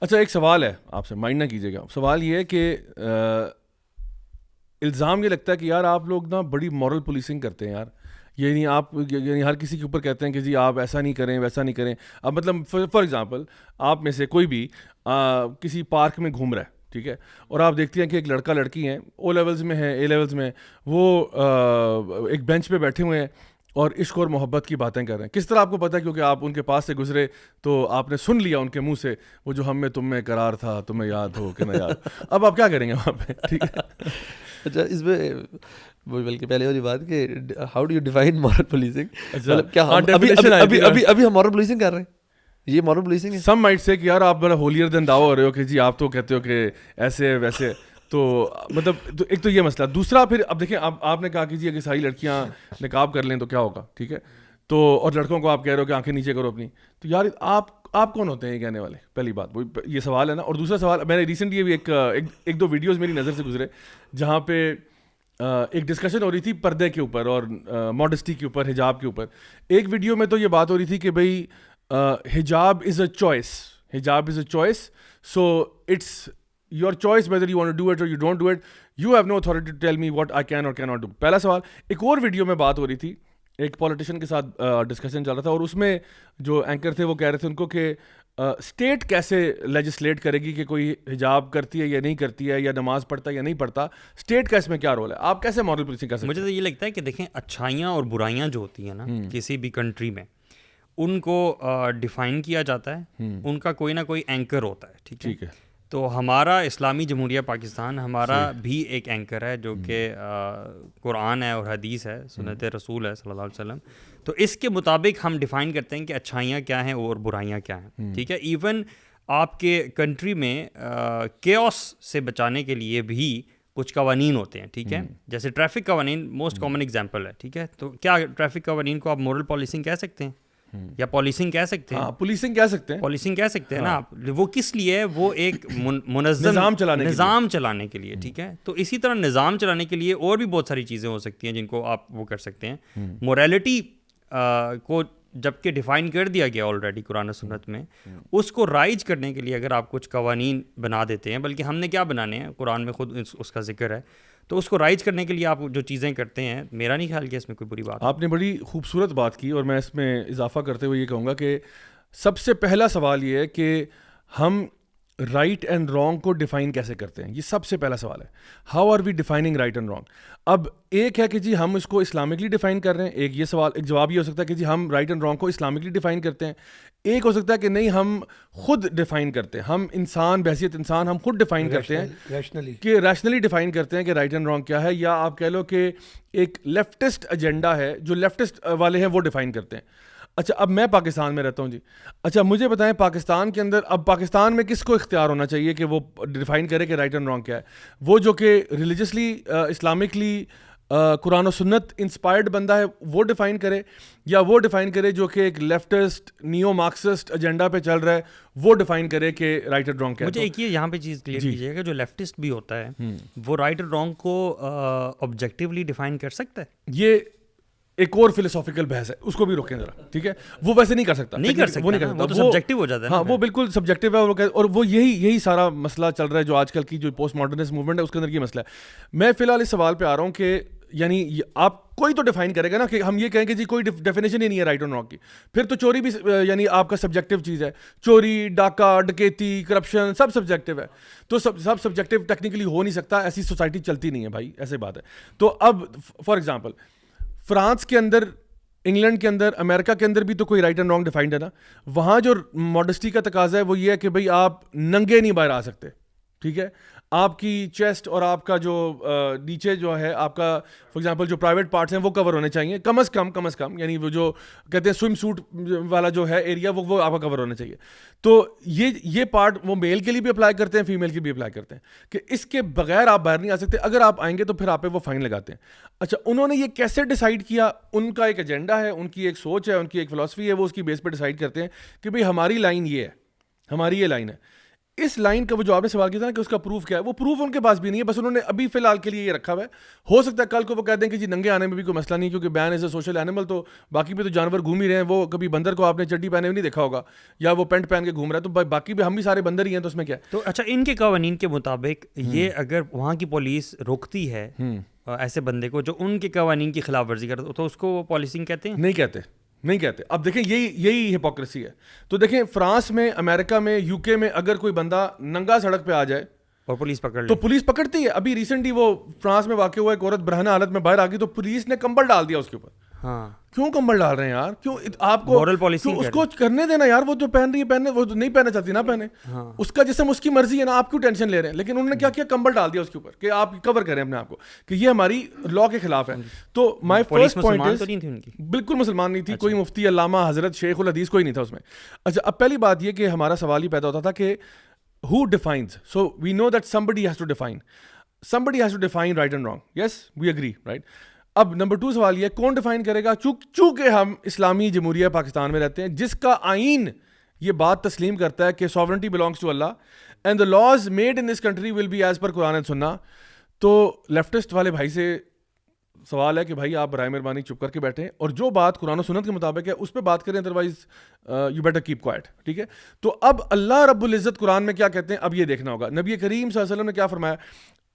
اچھا ایک سوال ہے آپ سے, مائنڈ نہ کیجیے گا. سوال یہ ہے کہ الزام یہ لگتا ہے کہ یار آپ لوگ نا بڑی مورل پولیسنگ کرتے ہیں یار, یعنی آپ یعنی ہر کسی کے اوپر کہتے ہیں کہ جی آپ ایسا نہیں کریں ویسا نہیں کریں. اب مطلب فار ایگزامپل آپ میں سے کوئی بھی کسی پارک میں گھوم رہا ہے, ٹھیک ہے, اور آپ دیکھتے ہیں کہ ایک لڑکا لڑکی ہیں, او لیولز میں ہیں, اے لیولز میں, وہ ایک بینچ پہ بیٹھے ہوئے ہیں اور عشق اور محبت کی باتیں کر رہے ہیں. کس طرح آپ کو پتہ ہے؟ کیونکہ آپ ان کے پاس سے گزرے تو آپ نے سن لیا ان کے منہ سے وہ جو ہم میں تم میں قرار تھا, تمہیں یاد ہو کہ نہ یاد. اب آپ کیا کریں گے وہاں پہ, ٹھیک ہے. اچھا اس میں بلکہ پہلے والی بات کہ how do you define moral policing, مطلب کیا ابھی ہم مورل پولیسنگ کر رہے ہیں, یہ مورل پولیسنگ ہے. سم مائٹ سے کہ یار آپ بڑا ہولیر دین دعویٰ ہو رہے ہو کہ جی آپ تو کہتے ہو کہ ایسے ویسے, تو مطلب ایک تو یہ مسئلہ. دوسرا پھر اب دیکھیں آپ نے کہا کہ جی اگر ساری لڑکیاں نقاب کر لیں تو کیا ہوگا, ٹھیک ہے, تو اور لڑکوں کو آپ کہہ رہے ہو کہ آنکھیں نیچے کرو اپنی, تو یار آپ کون ہوتے ہیں یہ کہنے والے؟ پہلی بات وہ یہ سوال ہے نا. اور دوسرا سوال, میں نے ریسنٹلی بھی ایک دو ویڈیوز میری نظر سے گزرے جہاں پہ ایک ڈسکشن ہو رہی تھی پردے کے اوپر اور ماڈسٹی کے اوپر, حجاب کے اوپر. ایک ویڈیو میں تو یہ بات ہو رہی تھی کہ بھائی حجاب از اے چوائس, حجاب is a choice, so it's your choice whether you want to do it or you don't do it, you have no authority to tell me what I can or cannot do. پہلا سوال. ایک اور video میں بات ہو رہی تھی, ایک politician کے ساتھ ڈسکشن چل رہا تھا, اور اس میں جو اینکر تھے وہ کہہ رہے تھے ان کو کہ اسٹیٹ کیسے لیجسلیٹ کرے گی کہ کوئی حجاب کرتی ہے یا نہیں کرتی ہے, یا نماز پڑھتا ہے یا نہیں پڑھتا, اسٹیٹ کا اس میں کیا رول ہے؟ آپ کیسے مورل پولیسنگ کر سکتے ہیں؟ مجھے تو یہ لگتا ہے کہ دیکھیں اچھائیاں اور برائیاں جو ہوتی ہیں نا کسی بھی کنٹری میں, ان کو ڈیفائن کیا جاتا ہے, ان کا کوئی نہ کوئی اینکر ہوتا ہے, ٹھیک ہے. تو ہمارا اسلامی جمہوریہ پاکستان ہمارا بھی ایک اینکر ہے جو کہ قرآن ہے اور حدیث ہے, سنت رسول ہے صلی اللہ علیہ وسلم. تو اس کے مطابق ہم ڈیفائن کرتے ہیں کہ اچھائیاں کیا ہیں اور برائیاں کیا ہیں, ٹھیک ہے. ایون آپ کے کنٹری میں کیوس سے بچانے کے لیے بھی کچھ قوانین ہوتے ہیں, ٹھیک ہے, جیسے ٹریفک قوانین موسٹ کامن ایگزامپل ہے, ٹھیک ہے. تو کیا ٹریفک قوانین کو آپ مورل پالیسنگ کہہ سکتے ہیں یا پالیسنگ کہہ سکتے ہیں؟ پولیسنگ کہہ سکتے ہیں, پالیسنگ کہہ سکتے ہیں نا آپ. وہ کس لیے ہے؟ وہ ایک منظم نظام چلانے کے لیے, ٹھیک ہے. تو اسی طرح نظام چلانے کے لیے اور بھی بہت ساری چیزیں ہو سکتی ہیں جن کو آپ وہ کر سکتے ہیں. موریلٹی کو جب کہ ڈیفائن کر دیا گیا آلریڈی قرآن و سنت میں, اس کو رائج کرنے کے لیے اگر آپ کچھ قوانین بنا دیتے ہیں, بلکہ ہم نے کیا بنانے ہیں, قرآن میں خود اس کا ذکر ہے, تو اس کو رائج کرنے کے لیے آپ جو چیزیں کرتے ہیں, میرا نہیں خیال کہ اس میں کوئی بری بات ہے. آپ نے بڑی خوبصورت بات کی, اور میں اس میں اضافہ کرتے ہوئے یہ کہوں گا کہ سب سے پہلا سوال یہ ہے کہ ہم رائٹ اینڈ رانگ کو ڈیفائن کیسے کرتے ہیں. یہ سب سے پہلا سوال ہے, how are we defining right and wrong. اب ایک ہے کہ جی ہم اس کو اسلامکلی ڈیفائن کر رہے ہیں, ایک یہ سوال, ایک جواب یہ ہو سکتا ہے کہ جی ہم رائٹ اینڈ رانگ کو اسلامکلی ڈیفائن کرتے ہیں. ایک ہو سکتا ہے کہ نہیں ہم خود ڈیفائن کرتے ہیں, ہم انسان بحیثیت انسان ہم خود ڈیفائن کرتے ہیں کہ ریشنلی ڈیفائن کرتے ہیں کہ رائٹ اینڈ رانگ کیا ہے, یا آپ کہہ لو کہ ایک لیفٹسٹ ایجنڈا ہے جو لیفٹسٹ والے ہیں وہ ڈیفائن کرتے ہیں. اچھا اب میں پاکستان میں رہتا ہوں جی, اچھا مجھے بتائیں پاکستان کے اندر اب پاکستان میں کس کو اختیار ہونا چاہیے کہ وہ ڈیفائن کرے کہ رائٹ اینڈ رانگ کیا ہے؟ وہ جو کہ ریلیجسلی اسلامکلی قرآن و سنت انسپائرڈ بندہ ہے وہ ڈیفائن کرے, یا وہ ڈیفائن کرے جو کہ ایک لیفٹسٹ نیو مارکسسٹ ایجنڈا پہ چل رہا ہے وہ ڈیفائن کرے کہ رائٹ اینڈ رانگ کیا ہے؟ مجھے ایک یہاں پہ چیز کلیئر کیجیے گا, جو لیفٹسٹ بھی ہوتا ہے وہ رائٹ اینڈ رانگ کو آبجیکٹیولی ڈیفائن کر سکتا ہے؟ یہ ایک اور فلسافیکل بحث ہے, اس کو بھی روکیں ذرا, ٹھیک ہے. وہ ویسے نہیں کر سکتا, وہ تو سبجیکٹو ہو جاتا ہے. ہاں وہ بالکل سبجیکٹو ہے, اور وہ یہی سارا مسئلہ چل رہا ہے جو آج کل کی جو پوسٹ ماڈرنسٹ موومنٹ ہے اس کے اندر یہ مسئلہ ہے. میں فی الحال اس سوال پہ آ رہا ہوں کہ یعنی آپ کوئی تو ڈیفائن کرے گا نا, کہ ہم یہ کہیں کہ جی کوئی ڈیفینیشن ہی نہیں ہے رائٹ اینڈ رانگ کی. پھر تو چوری بھی یعنی آپ کا سبجیکٹو چیز ہے, چوری, ڈاکہ, ڈکیتی, کرپشن سب سبجیکٹو ہے. تو سب سبجیکٹو ٹیکنیکلی ہو نہیں سکتا, ایسی سوسائٹی چلتی نہیں ہے بھائی, ایسے بات ہے. تو اب فار ایگزامپل فرانس کے اندر, انگلینڈ کے اندر, امریکہ کے اندر بھی تو کوئی رائٹ اینڈ رانگ ڈیفائنڈ ہے نا. وہاں جو ماڈسٹی کا تقاضا ہے وہ یہ ہے کہ بھائی آپ ننگے نہیں باہر آ سکتے, ٹھیک ہے. آپ کی چیسٹ اور آپ کا جو نیچے جو ہے آپ کا فار ایگزامپل جو پرائیویٹ پارٹس ہیں وہ کور ہونے چاہیے کم از کم, یعنی وہ جو کہتے ہیں سوئم سوٹ والا جو ہے ایریا وہ آپ کا کور ہونا چاہیے. تو یہ پارٹ وہ میل کے لیے بھی اپلائی کرتے ہیں, فیمیل کے بھی اپلائی کرتے ہیں کہ اس کے بغیر آپ باہر نہیں آ سکتے. اگر آپ آئیں گے تو پھر آپ پہ وہ فائن لگاتے ہیں. اچھا انہوں نے یہ کیسے ڈیسائیڈ کیا؟ ان کا ایک ایجنڈا ہے, ان کی ایک سوچ ہے, ان کی ایک فلاسفی ہے, وہ اس کی بیس پہ ڈیسائیڈ کرتے ہیں کہ بھئی ہماری لائن یہ ہے, ہماری یہ لائن ہے. اس لائن کا وہ جو آپ نے سوال کیا تھا نا کہ اس کا پروف کیا ہے, وہ پروف ان کے پاس بھی نہیں ہے, بس انہوں نے ابھی فی الحال کے لیے یہ رکھا ہوا ہے. ہو سکتا ہے کل کو وہ کہہ دیں کہ جی ننگے آنے میں بھی کوئی مسئلہ نہیں, کیونکہ مین از اے سوشل اینیمل, تو باقی بھی تو جانور گھوم ہی رہے ہیں. وہ کبھی بندر کو آپ نے چڈی پہنے ہوئے نہیں دیکھا ہوگا, یا وہ پینٹ پہن کے گھوم رہا ہے, تو باقی بھی ہم بھی سارے بندر ہی ہیں, تو اس میں کیا ہے. تو اچھا ان کے قوانین کے مطابق یہ اگر وہاں کی پولیس روکتی ہے ایسے بندے کو جو ان کے قوانین کی خلاف ورزی کرتا, تو اس کو وہ پالیسنگ کہتے ہیں؟ نہیں کہتے. اب دیکھیں یہی ہپوکریسی ہے. تو دیکھیں فرانس میں, امریکہ میں, یو کے میں اگر کوئی بندہ ننگا سڑک پہ آ جائے اور پولیس پکڑ لے تو پولیس پکڑتی ہے. ابھی ریسنٹلی وہ فرانس میں واقع ہوا, ایک عورت برہنہ حالت میں باہر آ گئی تو پولیس نے کمبل ڈال دیا اس کے اوپر. ہاں کیوں کمبل ڈال رہے ہیں یار, کیوں آپ کو اس کو کرنے دینا یار, وہ جو پہن رہی ہے پہننے, وہ نہیں پہننا چاہتی نہ پہنے, اس کا جسم اس کی مرضی ہے نا, آپ کیوں ٹینشن لے رہے ہیں. لیکن انہوں نے کیا کیا, کمبل ڈال دیا اس کے اوپر کہ آپ کور کریں اپنے آپ کو کہ یہ ہماری لا کے خلاف ہے. تو مائی فرسٹ پوائنٹ از بالکل مسلمان نہیں تھی, کوئی مفتی, علامہ, حضرت, شیخ الحدیث کوئی نہیں تھا اس میں. اچھا اب پہلی بات یہ کہ ہمارا سوال ہی پیدا ہوتا تھا کہ who defines, so we know that somebody has to define right and wrong. Yes, we agree, right? اب نمبر 2 سوال یہ کون ڈیفائن کرے گا, چونکہ ہم اسلامی جمہوریہ پاکستان میں رہتے ہیں جس کا آئین یہ بات تسلیم کرتا ہے کہ sovereignty belongs to Allah and the laws made in this country will be as per Quran and Sunnah. تو لیفٹسٹ والے بھائی سے سوال ہے کہ بھائی آپ برائے مہربانی چپ کر کے بیٹھیں اور جو بات قرآن و سنت کے مطابق ہے اس پہ بات کریں, otherwise you better keep quiet. ٹھیک ہے, تو اب اللہ رب العزت قرآن میں کیا کہتے ہیں اب یہ دیکھنا ہوگا. نبی کریم صلی اللہ علیہ وسلم نے کیا فرمایا,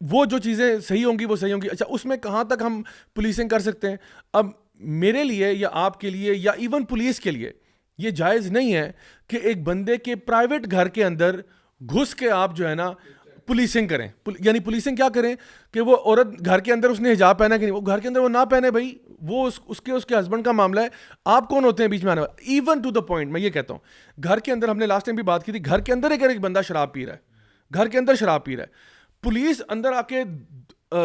وہ جو چیزیں صحیح ہوں گی وہ صحیح ہوں گی. اچھا اس میں کہاں تک ہم پولیسنگ کر سکتے ہیں؟ اب میرے لیے یا آپ کے لیے یا ایون پولیس کے لیے یہ جائز نہیں ہے کہ ایک بندے کے پرائیویٹ گھر کے اندر گھس کے آپ جو ہے نا پولیسنگ کریں. یعنی پولیسنگ کیا کریں کہ وہ عورت گھر کے اندر اس نے حجاب پہنا کہ نہیں, وہ گھر کے اندر وہ نہ پہنے, بھائی وہ اس کے ہسبینڈ کا معاملہ ہے, آپ کون ہوتے ہیں بیچ میں آنے والے. ایون ٹو دا پوائنٹ میں یہ کہتا ہوں, گھر کے اندر ہم نے لاسٹ ٹائم بھی بات کی تھی, گھر کے اندر ایک بندہ شراب پی رہا ہے, گھر کے اندر شراب پی رہا ہے, پولیس اندر آ کے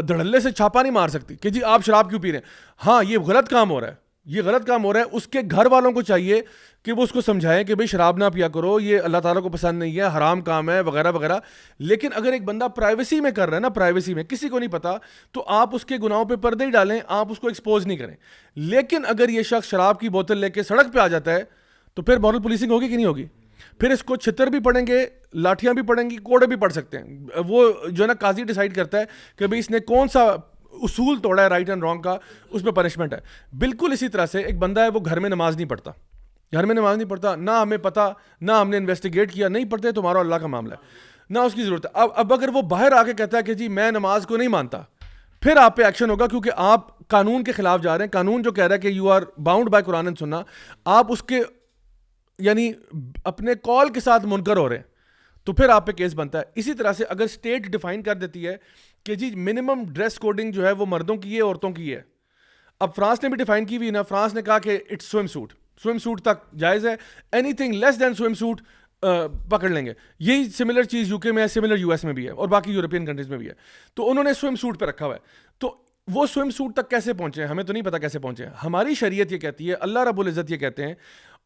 دھڑلے سے چھاپا نہیں مار سکتی کہ جی آپ شراب کیوں پی رہے ہیں. ہاں یہ غلط کام ہو رہا ہے, یہ غلط کام ہو رہا ہے. اس کے گھر والوں کو چاہیے کہ وہ اس کو سمجھائیں کہ بھئی شراب نہ پیا کرو, یہ اللہ تعالیٰ کو پسند نہیں ہے, حرام کام ہے وغیرہ وغیرہ. لیکن اگر ایک بندہ پرائیویسی میں کر رہا ہے نا, پرائیویسی میں کسی کو نہیں پتا, تو آپ اس کے گناہوں پہ پردے ہی ڈالیں, آپ اس کو ایکسپوز نہیں کریں. لیکن اگر یہ شخص شراب کی بوتل لے کے سڑک پہ آ جاتا ہے تو پھر مورل پولیسنگ ہوگی کہ نہیں ہوگی؟ پھر اس کو چھتر بھی پڑیں گے, لاٹھیاں بھی پڑیں گی, کوڑے بھی پڑ سکتے ہیں. وہ جو ہے نا قاضی ڈیسائیڈ کرتا ہے کہ بھئی اس نے کون سا اصول توڑا ہے رائٹ اینڈ رانگ کا, اس پہ پنشمنٹ ہے. بالکل اسی طرح سے ایک بندہ ہے وہ گھر میں نماز نہیں پڑھتا, نہ ہمیں پتا, نہ ہم نے انویسٹیگیٹ کیا, نہیں پڑھتے, تمہارا اللہ کا معاملہ ہے, نہ اس کی ضرورت ہے. اب اگر وہ باہر آ کے کہتا ہے کہ جی میں نماز کو نہیں مانتا, پھر آپ پہ ایکشن ہوگا, کیونکہ آپ قانون کے خلاف جا رہے ہیں. قانون جو کہہ رہا ہے کہ you are bound by Quran and Sunnah, آپ اس کے یعنی اپنے کال کے ساتھ منکر ہو رہے ہیں, تو پھر آپ پہ کیس بنتا ہے. اسی طرح سے اگر اسٹیٹ ڈیفائن کر دیتی ہے کہ جی منیمم ڈریس کوڈنگ جو ہے وہ مردوں کی ہے, عورتوں کی ہے. اب فرانس نے بھی ڈیفائن کی ہوئی نا, فرانس نے کہا کہ اٹس سوئم سوٹ تک جائز ہے, اینی تھنگ لیس دین سوئم سوٹ پکڑ لیں گے. یہی سملر چیز یو کے میں ہے, سملر یو ایس میں بھی ہے, اور باقی یورپین کنٹریز میں بھی ہے. تو انہوں نے سوئم سوٹ پہ رکھا ہوا ہے. تو وہ سوئم سوٹ تک کیسے پہنچے ہیں ہمیں تو نہیں پتا کیسے پہنچے ہیں. ہماری شریعت یہ کہتی ہے, اللہ رب العزت یہ کہتے ہیں,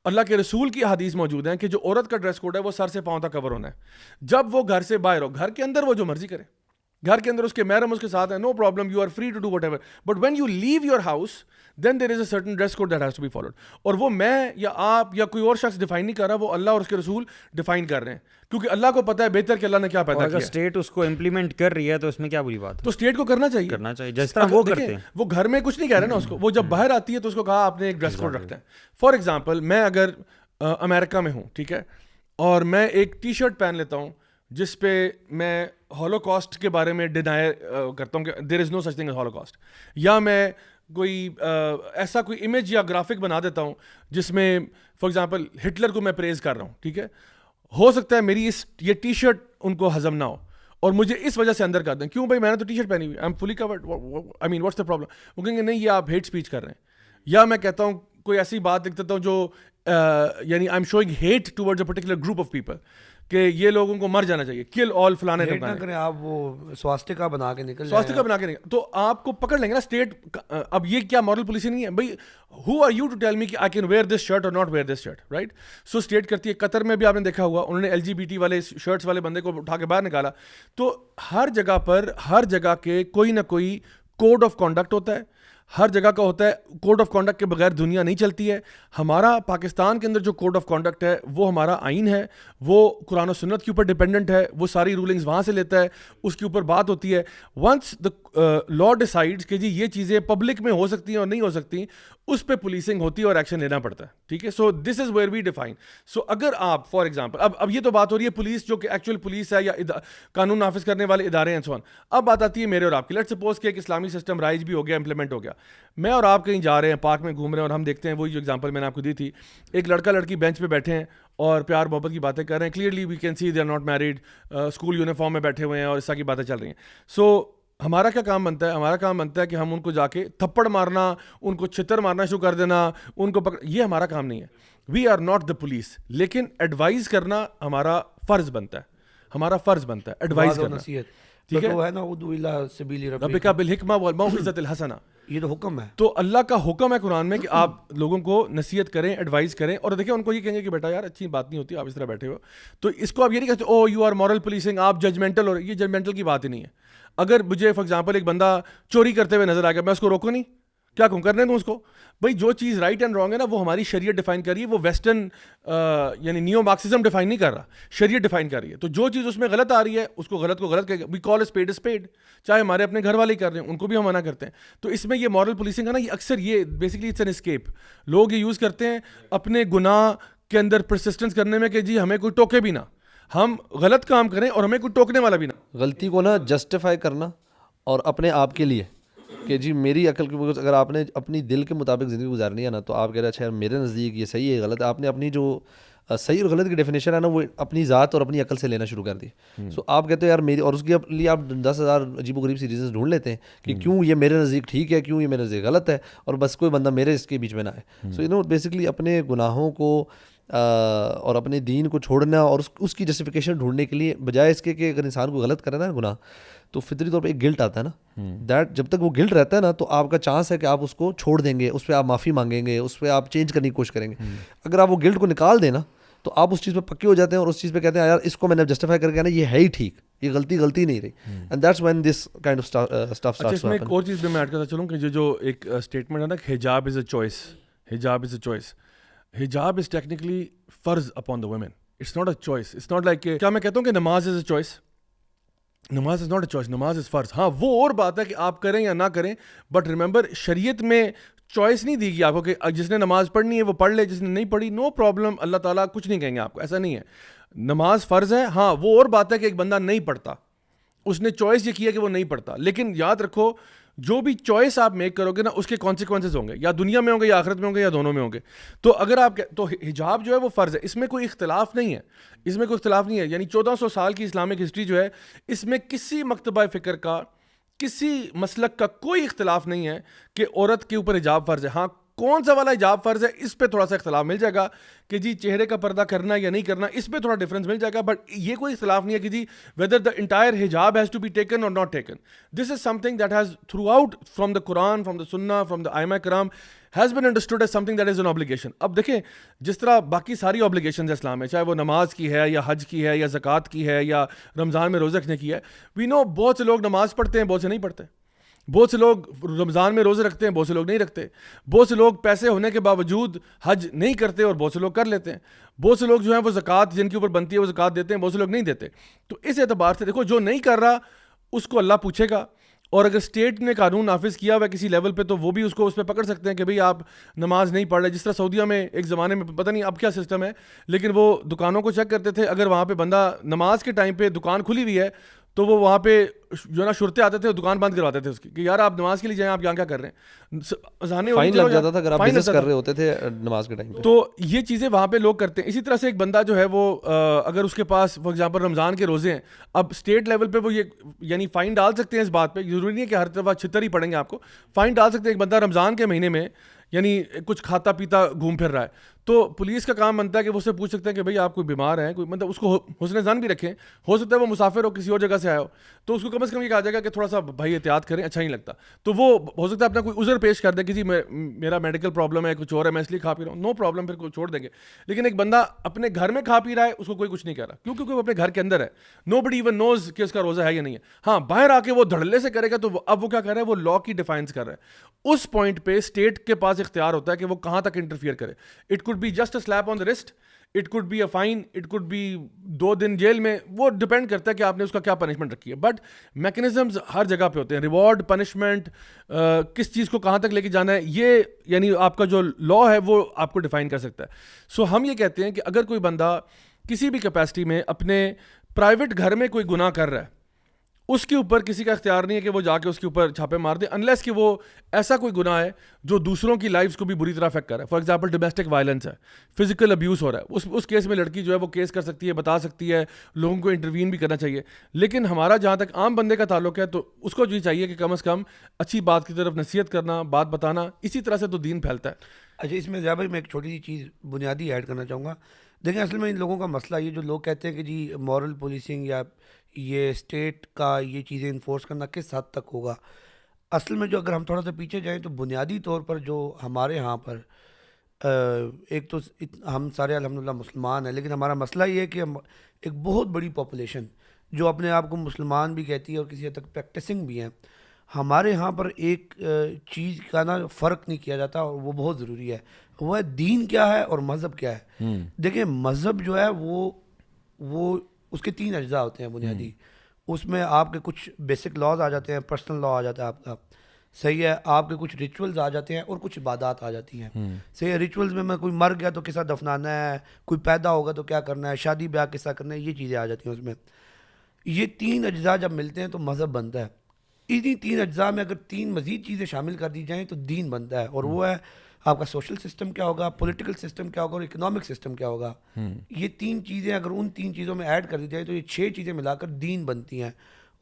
اللہ کے رسول کی حدیث موجود ہیں کہ جو عورت کا ڈریس کوڈ ہے وہ سر سے پاؤں تک کور ہونا ہے. جب وہ گھر سے باہر ہو, گھر کے اندر وہ جو مرضی کرے, گھر کے اندر اس کے محرم اس کے ساتھ ہیں, no problem, you are free to do whatever, but when you leave your house then there is a certain dress code that has to be followed. اور وہ میں یا آپ یا کوئی اور شخص ڈیفائن نہیں کر رہا, وہ اللہ اور اس کے رسول ڈیفائن کر رہے ہیں, کیونکہ اللہ کو پتہ ہے بہتر کہ اللہ نے کیا پیدا کیا. اگر اسٹیٹ اس کو امپلیمنٹ کر رہی ہے تو اس میں کیا بری بات ہے؟ تو اسٹیٹ کو کرنا چاہیے جس طرح وہ کرتے ہیں. وہ گھر میں کچھ نہیں کہہ رہے نا اس کو, وہ جب باہر آتی ہے تو اس کو کہا آپ نے ایک ڈریس کوڈ رکھتا ہے. فار ایگزامپل میں اگر امریکہ میں ہوں, ٹھیک ہے, اور میں ایک ٹی شرٹ پہن لیتا ہوں جس پہ میں ہولوکاسٹ کے بارے میں ڈینائی کرتا ہوں کہ دیر از نو سچ تھنگ ایز ہولوکاسٹ, یا میں کوئی ایسا کوئی امیج یا گرافک بنا دیتا ہوں جس میں فار ایگزامپل ہٹلر کو میں پریز کر رہا ہوں, ٹھیک ہے, ہو سکتا ہے میری یہ ٹی شرٹ ان کو ہضم نہ ہو اور مجھے اس وجہ سے اندر کر دیں, کیوں بھائی میں نے تو ٹی شرٹ پہنی ہوئی, I am fully covered, I mean what's the problem. وہ کہیں گے نہیں یہ آپ ہیٹ اسپیچ کر رہے ہیں. یا میں کہتا ہوں کوئی ایسی بات لکھ دیتا ہوں جو یعنی I am showing hate towards a particular group of people کہ یہ لوگوں کو مر جانا چاہیے, کل آل فلانے کریں, آپ وہ سواستکا بنا کے نکل تو آپ کو پکڑ لیں گے نا اسٹیٹ. اب یہ کیا مورل پولیسنگ نہیں ہے بھائی, who are you to tell me کہ I can wear this shirt اور not wear this shirt, right. So state کرتی ہے. قطر میں بھی آپ نے دیکھا ہوا, انہوں نے LGBT والے شرٹس والے بندے کو اٹھا کے باہر نکالا. تو ہر جگہ پر ہر جگہ کے کوئی نہ کوئی کوڈ آف کانڈکٹ ہوتا ہے, ہر جگہ کا ہوتا ہے. کوڈ آف کانڈکٹ کے بغیر دنیا نہیں چلتی ہے. ہمارا پاکستان کے اندر جو کوڈ آف کانڈکٹ ہے وہ ہمارا آئین ہے, وہ قرآن و سنت کے اوپر ڈپینڈنٹ ہے, وہ ساری رولنگز وہاں سے لیتا ہے, اس کے اوپر بات ہوتی ہے. ونس دا لا ڈیسائڈز کہ جی یہ چیزیں پبلک میں ہو سکتی ہیں اور نہیں ہو سکتی, اس پہ پولیسنگ ہوتی ہے اور ایکشن لینا پڑتا ہے. ٹھیک ہے, سو دس از ویئر وی ڈیفائن. سو اگر آپ فار ایگزامپل اب یہ تو بات ہو رہی ہے پولیس جو کہ ایکچوئل پولیس ہے یا قانون نافذ کرنے والے ادارے ہیں, سوان. اب بات آتی ہے میرے اور آپ کی. لیٹ سپوز کہ ایک اسلامی سسٹم رائج بھی ہو گیا, امپلیمنٹ ہو گیا. میں اور آپ کہیں جا رہے ہیں, پارک میں گھوم رہے ہیں, اور ہم دیکھتے ہیں وہی جو ایگزامپل میں نے آپ کو دی تھی, ایک لڑکا لڑکی بینچ پہ بیٹھے ہیں اور پیار محبت کی باتیں کر رہے ہیں. Clearly we can see they are not married, school uniform میں بیٹھے ہوئے ہیں اور اس طرح کی باتیں چل رہی ہیں. سو ہمارا کیا کام بنتا ہے؟ ہمارا کام بنتا ہے کہ ہم ان کو جا کے تھپڑ مارنا, ان کو چھتر مارنا شروع کر دینا, ان کو یہ ہمارا کام نہیں ہے. We are not the police, لیکن ایڈوائز کرنا ہمارا فرض بنتا ہے. ہمارا فرض بنتا ہے ایڈوائز کرنا. ٹھیک ہے, ربک بالحکمہ والموعظۃ الحسنہ, یہ تو حکم ہے. تو اللہ کا حکم ہے قرآن میں کہ آپ لوگوں کو نصیحت کریں, ایڈوائز کریں. اور دیکھیں ان کو یہ کہیں گے کہ بیٹا یار اچھی بات نہیں ہوتی, آپ اس طرح بیٹھے ہو. تو اس کو آپ یہ نہیں کہتے او یو آر مورل پولیسنگ, آپ ججمنٹل ہو رہے. یہ ججمنٹل کی بات ہی نہیں ہے. اگر مجھے فار ایگزامپل ایک بندہ چوری کرتے ہوئے نظر آ گیا, میں اس کو روکوں نہیں, کیا کہوں, کرنے دوں اس کو. بھائی جو چیز رائٹ اینڈ رانگ ہے نا وہ ہماری شریعت ڈیفائن کر رہی ہے, وہ ویسٹرن یعنی نیو مارکسزم ڈیفائن نہیں کر رہا, شریعت ڈیفائن کر رہی ہے. تو جو چیز اس میں غلط آ رہی ہے اس کو غلط کہے گا. وی کال اسپیڈ اسپیڈ, چاہے ہمارے اپنے گھر والے کر رہے ہیں ان کو بھی ہم منع کرتے ہیں. تو اس میں یہ مورل پولیسنگ ہے نا, یہ اکثر یہ بیسکلی اٹس این اسکیپ. لوگ یہ یوز کرتے ہیں اپنے گناہ کے اندر پرسسٹنس کرنے میں کہ جی ہمیں کوئی ٹوکے بھی نہ, ہم غلط کام کریں اور ہمیں کوئی ٹوکنے والا بھی نہ. غلطی کو نا جسٹیفائی کرنا اور اپنے آپ کے لیے کہ جی میری عقل کے, اگر آپ نے اپنی دل کے مطابق زندگی گزارنی ہے نا تو آپ کہہ رہے ہیں اچھا میرے نزدیک یہ صحیح ہے غلط. آپ نے اپنی جو صحیح اور غلط کی ڈیفینیشن ہے نا وہ اپنی ذات اور اپنی عقل سے لینا شروع کر دی. سو آپ کہتے ہیں یار میری, اور اس کے لیے آپ 10,000 عجیب و غریب سی ریزنس ڈھونڈ لیتے ہیں کہ کیوں یہ میرے نزدیک ٹھیک ہے, کیوں یہ میرے نزدیک غلط ہے, اور بس کوئی بندہ میرے اس کے بیچ میں نہ آئے. سو یو نو بیسکلی اپنے گناہوں کو اور اپنے دین کو چھوڑنا اور اس کی جسٹیفیکیشن ڈھونڈنے کے لیے, بجائے اس کے کہ اگر انسان کو غلط کرے نا گناہ تو فطری طور پہ ایک گلٹ آتا ہے نا, دیٹ جب تک وہ گلٹ رہتا ہے نا تو آپ کا چانس ہے کہ آپ اس کو چھوڑ دیں گے, اس پہ آپ معافی مانگیں گے, اس پہ آپ چینج کرنے کی کوشش کریں گے. اگر آپ وہ گلٹ کو نکال دیں نا تو آپ اس چیز پہ پکے ہو جاتے ہیں اور اس چیز پہ کہتے ہیں یار اس کو میں نے جسٹیفائی کر کے نا یہ ہے ہی ٹھیک, یہ غلطی نہیں رہی. And that's when this kind of stuff. اس میں ایک اور چیز بھی میں ایڈ کرتا چلوں کہ جو ایک اسٹیٹمنٹ ہے نا کہ حجاب از اے چوائس, حجاب از اے چوائس. حجاب از ٹیکنیکلی فرض upon the women, it's not a choice. It's not like کیا میں کہتا ہوں کہ نماز از اے چوائس, نماز از ناٹ اے چوائس, نماز از فرض. ہاں وہ اور بات ہے کہ آپ کریں یا نہ کریں, بٹ ریممبر شریعت میں چوائس نہیں دی گئی آپ کو کہ جس نے نماز پڑھنی ہے وہ پڑھ لے, جس نے نہیں پڑھی نو پرابلم, اللہ تعالیٰ کچھ نہیں کہیں گے آپ کو, ایسا نہیں ہے. نماز فرض ہے, ہاں وہ اور بات ہے کہ ایک بندہ نہیں پڑھتا, اس نے چوائس یہ کیا کہ وہ نہیں پڑھتا. لیکن یاد رکھو جو بھی چوائس آپ میک کرو گے نا اس کے کانسیکوینسز ہوں گے, یا دنیا میں ہوں گے یا آخرت میں ہوں گے یا دونوں میں ہوں گے. تو اگر آپ تو حجاب جو ہے وہ فرض ہے, اس میں کوئی اختلاف نہیں ہے, اس میں کوئی اختلاف نہیں ہے. یعنی 1400 سال کی اسلامک ہسٹری جو ہے اس میں کسی مکتبہ فکر کا, کسی مسلک کا کوئی اختلاف نہیں ہے کہ عورت کے اوپر حجاب فرض ہے. ہاں کون سا والا حجاب فرض ہے اس پہ تھوڑا سا اختلاف مل جائے گا کہ جی چہرے کا پردہ کرنا یا نہیں کرنا, اس پہ تھوڑا ڈفرینس مل جائے گا. بٹ یہ کوئی اختلاف نہیں ہے کہ جی ویدر دا انٹائر حجاب ہیز ٹو بی ٹیکن اور not taken. This is some thing that has through out from the Quran, from the سنہ, فرام دا ائمہ کرام has been understood as something that is an obligation. اب دیکھیں جس طرح باقی ساری obligations اسلام میں, چاہے وہ نماز کی ہے یا حج کی ہے یا زکوٰۃ کی ہے یا رمضان میں روزے رکھنے کی ہے, we know بہت سے لوگ نماز پڑھتے ہیں, بہت سے نہیں پڑھتے. بہت سے لوگ رمضان میں روزے رکھتے ہیں, بہت سے لوگ نہیں رکھتے. بہت سے لوگ پیسے ہونے کے باوجود حج نہیں کرتے اور بہت سے لوگ کر لیتے ہیں. بہت سے لوگ جو ہیں وہ زکوٰۃ جن کے اوپر بنتی ہے وہ زکوٰۃ دیتے ہیں, بہت سے لوگ نہیں دیتے. تو اس اعتبار سے دیکھو جو نہیں کر رہا اس کو اللہ پوچھے گا, اور اگر اسٹیٹ نے قانون نافذ کیا ہوا ہے کسی لیول پہ تو وہ بھی اس کو اس پہ پکڑ سکتے ہیں کہ بھئی آپ نماز نہیں پڑھ رہے. جس طرح سعودیہ میں ایک زمانے میں پتہ نہیں اب کیا سسٹم ہے, لیکن وہ دکانوں کو چیک کرتے تھے, اگر وہاں پہ بندہ نماز کے ٹائم پہ دکان کھلی ہوئی ہے تو وہ وہاں پہ جو نا شرطے آتے تھے دکان بند کرواتے تھے اس کی کہ یار آپ نماز کے لیے جائیں, آپ یہاں کیا کر رہے ہیں, فائن لگ جاتا تھا اگر آپ بزنس کر رہے ہوتے تھے نماز کے ٹائم پہ. تو یہ چیزیں وہاں پہ لوگ کرتے ہیں. اسی طرح سے ایک بندہ جو ہے وہ اگر اس کے پاس فار ایگزامپل رمضان کے روزے ہیں, اب اسٹیٹ لیول پہ وہ یہ یعنی فائن ڈال سکتے ہیں اس بات پہ, ضروری نہیں ہے کہ ہر طرف چھتر ہی پڑیں گے آپ کو, فائن ڈال سکتے ہیں. ایک بندہ رمضان کے مہینے میں یعنی کچھ کھاتا پیتا گھوم پھر رہا ہے تو پولیس کا کام بنتا ہے کہ وہ اس سے پوچھ سکتے ہیں کہ بھائی آپ کوئی بیمار ہیں, کوئی مطلب اس کو حسن ظن بھی رکھیں, ہو سکتا ہے وہ مسافر ہو, کسی اور جگہ سے آیا ہو, تو اس کو کم از کم یہ کہا جائے گا کہ تھوڑا سا بھائی احتیاط کریں, اچھا نہیں لگتا. تو وہ ہو سکتا ہے اپنا کوئی عذر پیش کر دیں کہ جی میرا میڈیکل پرابلم ہے, کچھ اور ہے, میں اس لیے کھا پی رہا ہوں, نو پرابلم, پھر کوئی چھوڑ دیں گے. لیکن ایک بندہ اپنے گھر میں کھا پی رہا ہے, اس کو کوئی کچھ نہیں کہہ رہا, کیونکہ وہ اپنے گھر کے اندر ہے, نو بڈی ایون نوز کہ اس کا روزہ ہے یا نہیں ہے. ہاں باہر آ کے وہ دھڑلے سے کرے گا تو اب وہ کیا کر رہا ہے, وہ لا کی ڈیفائنس کر رہا ہے. اس پوائنٹ پہ اسٹیٹ کے پاس اختیار ہوتا ہے کہ وہ کہاں تک انٹرفیئر کرے. It could be just a slap on the wrist, it could be a fine, it could be 2 دن جیل میں, وہ ڈپینڈ کرتا ہے کہ آپ نے اس کا کیا پنشمنٹ رکھی ہے. بٹ میکنزمز ہر جگہ پہ ہوتے ہیں, ریوارڈ, پنشمنٹ, کس چیز کو کہاں تک لے کے جانا ہے, یہ یعنی آپ کا جو لا ہے وہ آپ کو ڈیفائن کر سکتا ہے. سو ہم یہ کہتے ہیں کہ اگر کوئی بندہ کسی بھی کیپیسٹی میں اپنے پرائیویٹ گھر میں کوئی گناہ کر رہا ہے, اس کے اوپر کسی کا اختیار نہیں ہے کہ وہ جا کے اس کے اوپر چھاپے مار دے, انلیس کہ وہ ایسا کوئی گناہ ہے جو دوسروں کی لائفز کو بھی بری طرح افیکٹ کر رہا ہے. فار ایگزامپل ڈومیسٹک وائلنس ہے, فزیکل ابیوز ہو رہا ہے, اس کیس میں لڑکی جو ہے وہ کیس کر سکتی ہے, بتا سکتی ہے, لوگوں کو انٹروین بھی کرنا چاہیے. لیکن ہمارا جہاں تک عام بندے کا تعلق ہے تو اس کو یہ چاہیے کہ کم از کم اچھی بات کی طرف نصیحت کرنا, بات بتانا, اسی طرح سے تو دین پھیلتا ہے. اچھا, اس میں ضیاء بھائی میں ایک چھوٹی سی چیز بنیادی ایڈ کرنا چاہوں گا. دیکھیں اصل میں ان لوگوں کا مسئلہ یہ جو لوگ کہتے ہیں کہ جی مورل پولیسنگ یا یہ اسٹیٹ کا یہ چیزیں انفورس کرنا کس حد تک ہوگا. اصل میں جو اگر ہم تھوڑا سا پیچھے جائیں تو بنیادی طور پر جو ہمارے یہاں پر ایک تو ہم سارے الحمدللہ مسلمان ہیں, لیکن ہمارا مسئلہ یہ ہے کہ ایک بہت بڑی پاپولیشن جو اپنے آپ کو مسلمان بھی کہتی ہے اور کسی حد تک پریکٹسنگ بھی ہیں, ہمارے ہاں پر ایک چیز کا نا فرق نہیں کیا جاتا اور وہ بہت ضروری ہے, وہ ہے دین کیا ہے اور مذہب کیا ہے. دیکھیں مذہب جو ہے وہ اس کے 3 اجزاء ہوتے ہیں بنیادی. اس میں آپ کے کچھ بیسک لاز آ جاتے ہیں, پرسنل لا آ جاتا ہے آپ کا, صحیح ہے, آپ کے کچھ ریچولز آ جاتے ہیں اور کچھ عبادات آ جاتی ہیں, صحیح ہے. ریچولز میں کوئی مر گیا تو کیسا دفنانا ہے, کوئی پیدا ہوگا تو کیا کرنا ہے, شادی بیاہ کیسا کرنا ہے, یہ چیزیں آ جاتی ہیں اس میں. یہ 3 اجزاء جب ملتے ہیں تو مذہب بنتا ہے. انہی 3 اجزاء میں اگر 3 مزید چیزیں شامل کر دی جائیں تو دین بنتا ہے, اور وہ ہے آپ کا سوشل سسٹم کیا ہوگا, پولیٹیکل سسٹم کیا ہوگا اور اکنامک سسٹم کیا ہوگا. یہ 3 چیزیں اگر ان 3 چیزوں میں ایڈ کر دی جائے تو یہ 6 چیزیں ملا کر دین بنتی ہیں.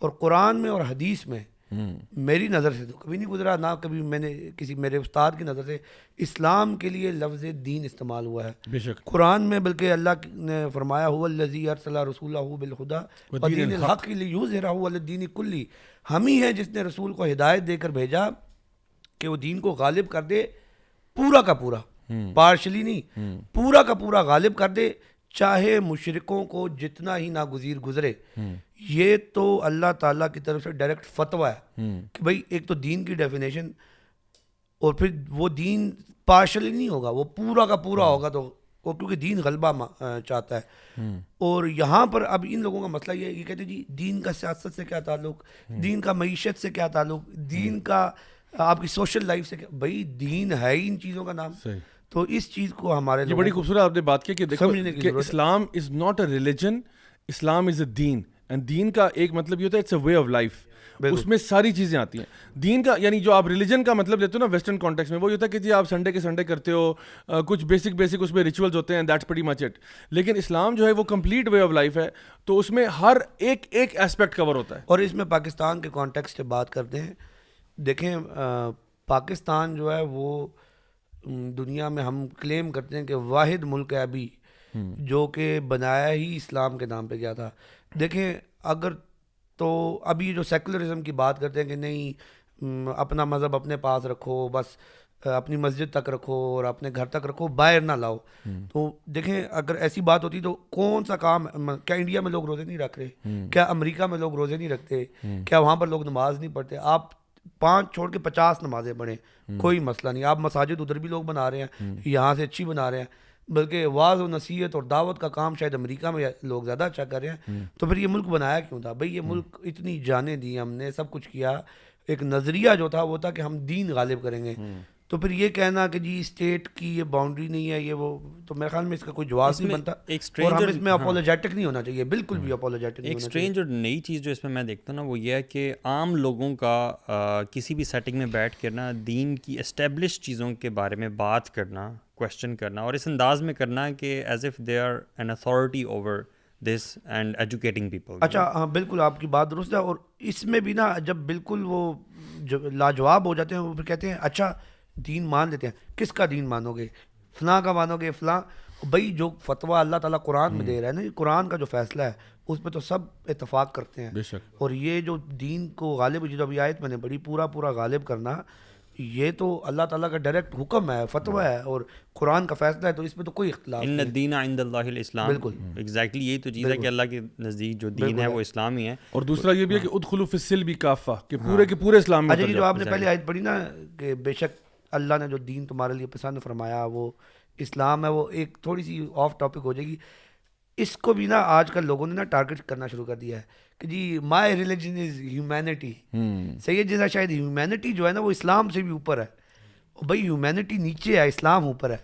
اور قرآن میں اور حدیث میں میری نظر سے تو کبھی نہیں گزرا, نہ کبھی میں نے کسی میرے استاد کی نظر سے اسلام کے لیے لفظ دین استعمال ہوا ہے. بے شک قرآن میں بلکہ اللہ نے فرمایا هو الذی ارسل رسولہ بالہدی ودین الحق لیظہرہ علی الدین کلہ, ہم ہی ہیں جس نے رسول کو ہدایت دے کر بھیجا کہ وہ دین کو غالب کر دے, پورا کا پورا, پارشلی نہیں, پورا کا پورا غالب کر دے, چاہے مشرکوں کو جتنا ہی ناگزیر گزرے. یہ تو اللہ تعالیٰ کی طرف سے ڈائریکٹ فتویٰ ہے کہ بھائی ایک تو دین کی ڈیفینیشن, اور پھر وہ دین پارشلی نہیں ہوگا, وہ پورا کا پورا ہوگا, تو وہ کیونکہ دین غلبہ چاہتا ہے. اور یہاں پر اب ان لوگوں کا مسئلہ یہ کہتے ہیں جی دین کا سیاست سے کیا تعلق, دین کا معیشت سے کیا تعلق, دین کا آپ کی سوشل لائف سے کیا. بھائی دین ہے ہی ان چیزوں کا نام. تو اس چیز کو ہمارے یہ بڑی خوبصورت آپ نے بات کی کہ دیکھو کہ Islam is not a religion, Islam is a دین. اینڈ دین کا ایک مطلب یہ ہوتا ہے it's a way of life, اس میں ساری چیزیں آتی ہیں. دین کا یعنی جو آپ ریلیجن کا مطلب لیتے ہو نا ویسٹرن کانٹیکس میں, وہ یہ ہوتا ہے کہ جی آپ سنڈے کے سنڈے کرتے ہو, کچھ بیسک اس میں ریچولز ہوتے ہیں, دیٹس پریٹی مچ اٹ. لیکن اسلام جو ہے وہ کمپلیٹ وے آف لائف ہے, تو اس میں ہر ایک ایسپیکٹ کور ہوتا ہے. اور اس میں پاکستان کے کانٹیکسٹ سے بات کرتے ہیں. دیکھیں پاکستان جو ہے وہ دنیا میں ہم کلیم کرتے ہیں کہ واحد ملک ہے ابھی جو کہ بنایا ہی اسلام کے نام پہ گیا تھا. دیکھیں اگر تو ابھی جو سیکولرزم کی بات کرتے ہیں کہ نہیں اپنا مذہب اپنے پاس رکھو, بس اپنی مسجد تک رکھو اور اپنے گھر تک رکھو, باہر نہ لاؤ. تو دیکھیں اگر ایسی بات ہوتی تو کون سا کام, کیا انڈیا میں لوگ روزے نہیں رکھ رہے, کیا امریکہ میں لوگ روزے نہیں رکھتے, کیا وہاں پر لوگ نماز نہیں پڑھتے. آپ 5 چھوڑ کے 50 نمازیں پڑھیں, کوئی مسئلہ نہیں. آپ مساجد ادھر بھی لوگ بنا رہے ہیں, یہاں سے اچھی بنا رہے ہیں, بلکہ واعظ و نصیحت اور دعوت کا کام شاید امریکہ میں لوگ زیادہ اچھا کر رہے ہیں. تو پھر یہ ملک بنایا کیوں تھا بھائی؟ یہ ملک اتنی جانیں دی ہم نے, سب کچھ کیا, ایک نظریہ جو تھا وہ تھا کہ ہم دین غالب کریں گے. تو پھر یہ کہنا کہ جی اسٹیٹ کی یہ باؤنڈری نہیں ہے, یہ وہ, تو میرے خیال میں اس کا کوئی جواز نہیں بنتا. اور ہم اس میں اپولوجیٹک نہیں ہونا چاہیے, بالکل بھی اپولوجیٹک نہیں ہونا چاہیے. ایک اسٹرینج اور نئی چیز جو اس میں دیکھتا ہوں نا وہ یہ ہے کہ عام لوگوں کا کسی بھی سیٹنگ میں بیٹھ کر نا دین کی اسٹیبلش چیزوں کے بارے میں بات کرنا, کویشچن کرنا, اور اس انداز میں کرنا کہ as if they are an authority over this and educating people. اچھا ہاں بالکل آپ کی بات درست ہے. اور اس میں بھی نا جب بالکل وہ لاجواب ہو جاتے ہیں, وہ پھر کہتے ہیں اچھا دین مان لیتے ہیں. کس کا دین مانو گے؟ فلاں کا مانو گے فلاں. بھائی جو فتویٰ اللہ تعالیٰ قرآن میں دے رہا ہے نا, یہ قرآن کا جو فیصلہ ہے اس پہ تو سب اتفاق کرتے ہیں. بے شک. اور یہ جو دین کو غالب, جو ابھی آیت میں نے بڑی پورا غالب کرنا, یہ تو اللہ تعالیٰ کا ڈائریکٹ حکم ہے, فتویٰ ہے اور قرآن کا فیصلہ ہے, تو اس میں تو کوئی اختلاف ان نہیں. الدین عند اللہ الاسلام. بالکل ایگزیکٹلی یہی تو چیز ہے کہ اللہ کے نزدیک جو دین ہے وہ اسلام ہی ہے. اور دوسرا یہ بھی ہے کہ ادخلوا فی السلم کافہ, کہ پورے کے پورے اسلام میں اچھا, اتر یہ جو جاؤ. آپ نے پہلے آیت پڑھی نا کہ بے شک اللہ نے جو دین تمہارے لیے پسند فرمایا وہ اسلام ہے, وہ ایک تھوڑی سی آف ٹاپک ہو جائے گی. اس کو بھی نا آج کل لوگوں نے نا ٹارگٹ کرنا شروع کر دیا ہے کہ جی مائی ریلیجن از ہیومینٹی. صحیح ہے جیسا شاید ہیومینٹی جو ہے نا وہ اسلام سے بھی اوپر ہے. بھائی ہیومینٹی نیچے ہے, اسلام اوپر ہے.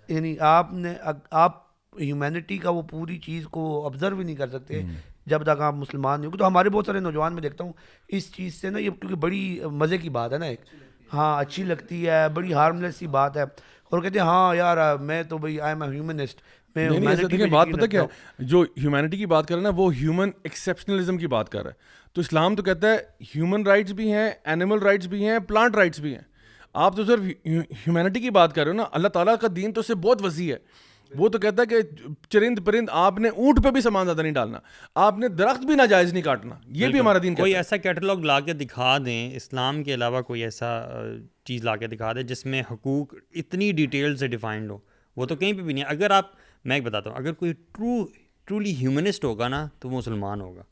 یعنی آپ ہیومینٹی کا وہ پوری چیز کو آبزرو ہی نہیں کر سکتے جب تک آپ مسلمان نہیں ہو. تو ہمارے بہت سارے نوجوان میں دیکھتا ہوں اس چیز سے نا, یہ کیونکہ بڑی مزے کی بات ہے نا, ایک ہاں اچھی لگتی ہے, بڑی ہارملیس سی بات ہے, اور کہتے ہیں ہاں یار میں تو بھائی آئی ایم اے ہیومنسٹ, میں دیکھیں بات پتہ کیا ہے, جو ہیومینٹی کی بات کر رہا ہے نا وہ ہیومن ایکسیپشنلزم کی بات کر رہا ہے. تو اسلام تو کہتا ہے ہیومن رائٹس بھی ہیں, اینیمل رائٹس بھی ہیں, پلانٹ رائٹس بھی ہیں. آپ تو صرف ہیومینٹی کی بات کر رہے ہو نا, اللہ تعالیٰ کا دین تو اس سے بہت وسیع ہے. وہ تو کہتا ہے کہ چرند پرند آپ نے اونٹ پہ بھی سامان زیادہ نہیں ڈالنا, آپ نے درخت بھی ناجائز نہیں کاٹنا, یہ بھی ہمارا دین. کوئی ایسا کیٹلاگ لا کے دکھا دیں اسلام کے علاوہ, کوئی ایسا چیز لا کے دکھا دیں جس میں حقوق اتنی ڈیٹیل سے ڈیفائنڈ ہو. وہ تو کہیں پہ بھی نہیں ہے. اگر آپ, میں ایک بتاتا ہوں, اگر کوئی ٹرولی ہیومنسٹ ہوگا نا تو وہ مسلمان ہوگا.